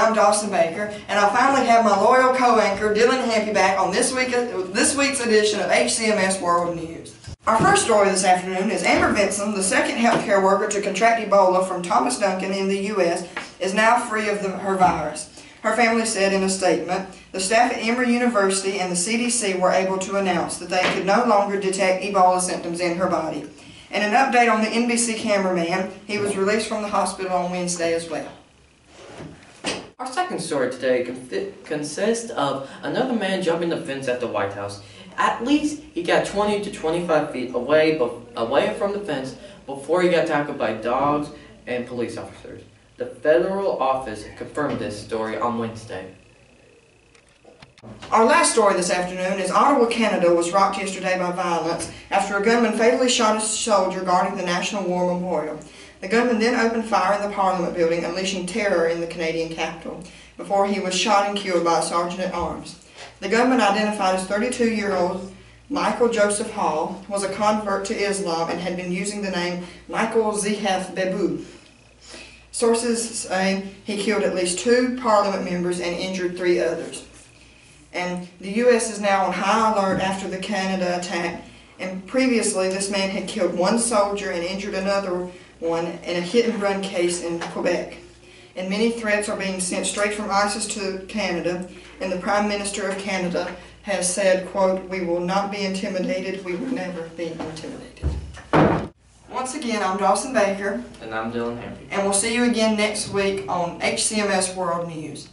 I'm Dawson Baker, and I finally have my loyal co-anchor Dylan Hampy back on this week's edition of HCMS World News. Our first story this afternoon is Amber Vinson, the second healthcare worker to contract Ebola from Thomas Duncan in the U.S., is now free of her virus. Her family said in a statement, the staff at Emory University and the CDC were able to announce that they could no longer detect Ebola symptoms in her body. And an update on the NBC cameraman, he was released from the hospital on Wednesday as well. Our second story today consists of another man jumping the fence at the White House. At least he got 20 to 25 feet away from the fence before he got tackled by dogs and police officers. The federal office confirmed this story on Wednesday. Our last story this afternoon is Ottawa, Canada was rocked yesterday by violence after a gunman fatally shot a soldier guarding the National War Memorial. The gunman then opened fire in the Parliament building, unleashing terror in the Canadian capital, before he was shot and killed by a sergeant-at-arms. The gunman, identified as 32-year-old Michael Joseph Hall, was a convert to Islam and had been using the name Michael Zehaf Bebu. Sources say he killed at least 2 Parliament members and injured 3 others. And the U.S. is now on high alert after the Canada attack, and previously this man had killed 1 soldier and injured another one in a hit-and-run case in Quebec. And many threats are being sent straight from ISIS to Canada, and the Prime Minister of Canada has said, quote, "We will not be intimidated, we will never be intimidated." Once again, I'm Dawson Baker. And I'm Dylan Hampy. And we'll see you again next week on HCMS World News.